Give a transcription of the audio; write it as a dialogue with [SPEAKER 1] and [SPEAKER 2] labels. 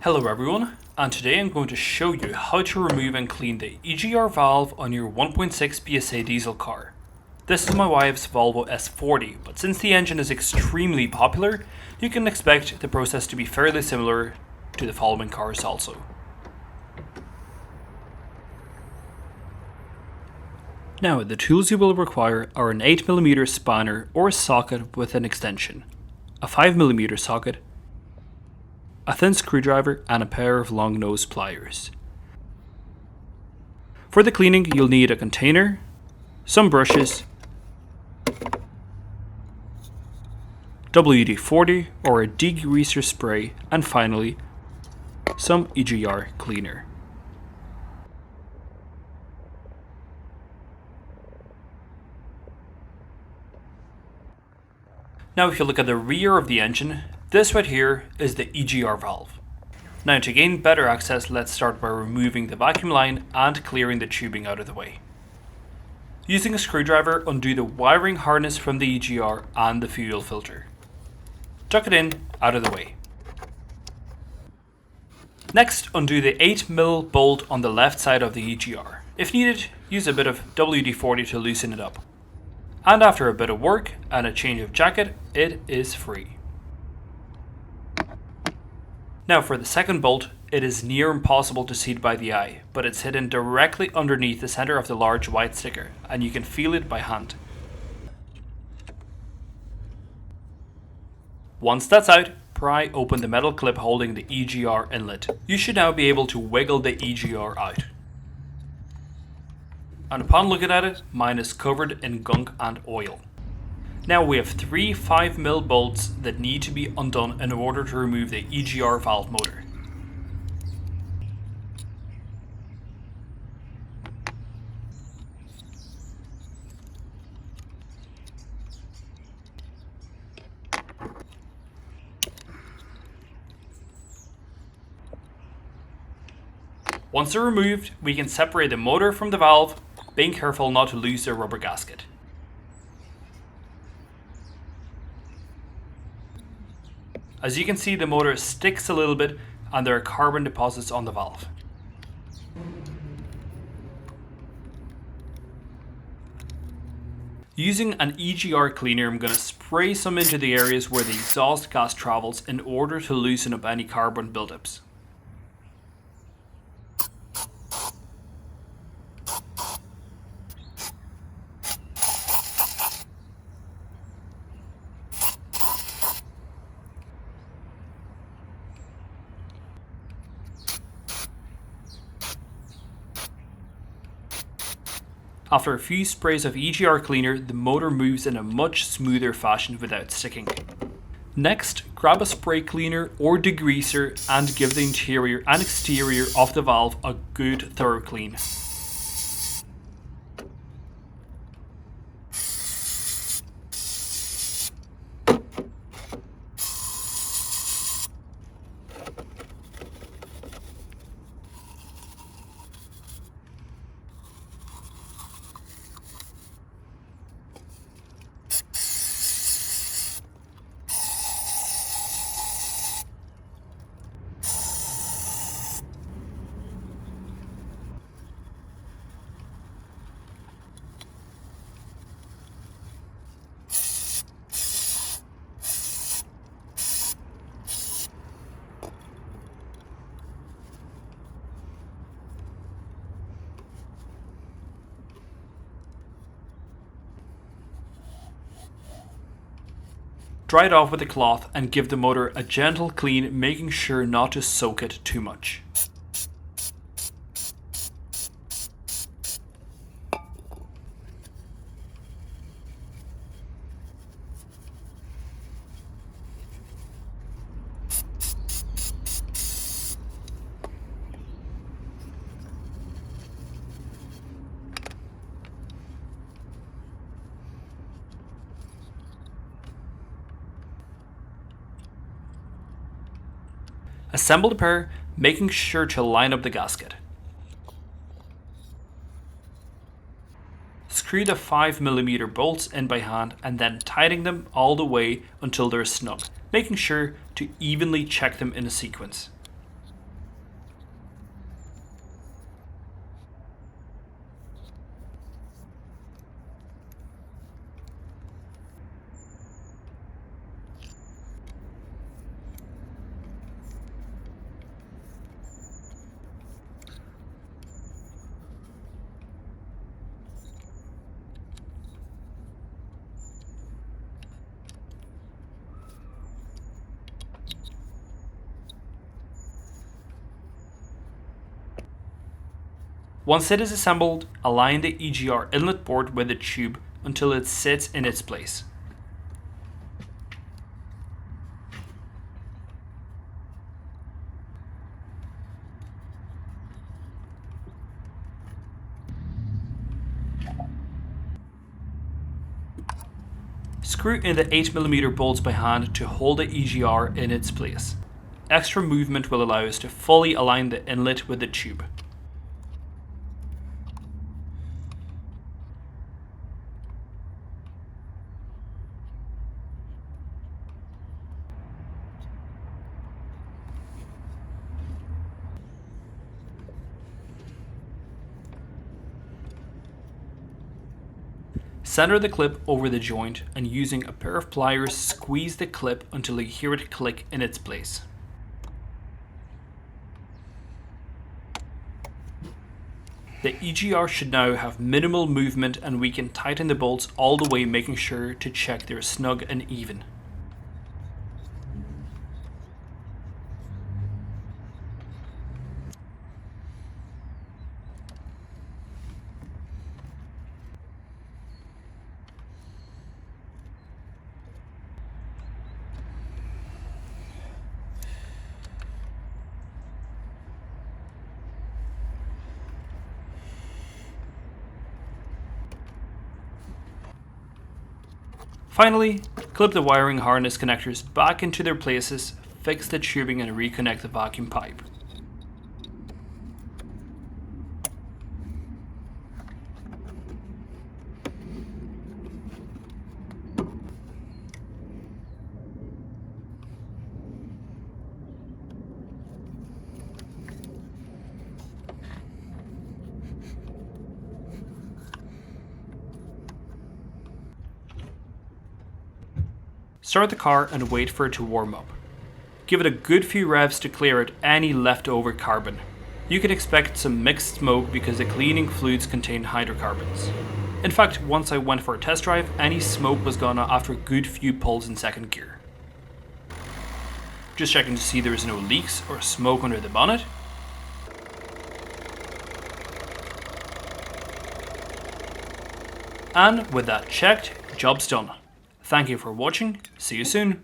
[SPEAKER 1] Hello everyone, and today I'm going to show you how to remove and clean the EGR valve on your 1.6 PSA diesel car. This is my wife's Volvo S40, but since the engine is extremely popular, you can expect the process to be fairly similar to the following cars also. Now, the tools you will require are an 8mm spanner or socket with an extension, a 5mm socket, a thin screwdriver and a pair of long nose pliers. For the cleaning, you'll need a container, some brushes, WD-40 or a degreaser spray, and finally, some EGR cleaner. Now if you look at the rear of the engine, this right here is the EGR valve. Now to gain better access, let's start by removing the vacuum line and clearing the tubing out of the way. Using a screwdriver, undo the wiring harness from the EGR and the fuel filter. Tuck it in, out of the way. Next, undo the 8mm bolt on the left side of the EGR. If needed, use a bit of WD-40 to loosen it up. And after a bit of work and a change of jacket, it is free. Now for the second bolt, it is near impossible to see it by the eye, but it's hidden directly underneath the center of the large white sticker, and you can feel it by hand. Once that's out, pry open the metal clip holding the EGR inlet. You should now be able to wiggle the EGR out. And upon looking at it, mine is covered in gunk and oil. Now we have three 5mm bolts that need to be undone in order to remove the EGR valve motor. Once they're removed, we can separate the motor from the valve, being careful not to lose the rubber gasket. As you can see, the motor sticks a little bit and there are carbon deposits on the valve. Using an EGR cleaner, I'm going to spray some into the areas where the exhaust gas travels in order to loosen up any carbon buildups. After a few sprays of EGR cleaner, the motor moves in a much smoother fashion without sticking. Next, grab a spray cleaner or degreaser and give the interior and exterior of the valve a good thorough clean. Dry it off with a cloth and give the motor a gentle clean, making sure not to soak it too much. Assemble the pair, making sure to line up the gasket. Screw the 5mm bolts in by hand and then tighten them all the way until they're snug, making sure to evenly check them in a sequence. Once it is assembled, align the EGR inlet board with the tube until it sits in its place. Screw in the 8mm bolts by hand to hold the EGR in its place. Extra movement will allow us to fully align the inlet with the tube. Center the clip over the joint and using a pair of pliers squeeze the clip until you hear it click in its place. The EGR should now have minimal movement and we can tighten the bolts all the way, making sure to check they're snug and even. Finally, clip the wiring harness connectors back into their places, fix the tubing and reconnect the vacuum pipe. Start the car and wait for it to warm up. Give it a good few revs to clear out any leftover carbon. You can expect some mixed smoke because the cleaning fluids contain hydrocarbons. In fact, once I went for a test drive, any smoke was gone after a good few pulls in second gear. Just checking to see there is no leaks or smoke under the bonnet. And with that checked, job's done. Thank you for watching, see you soon.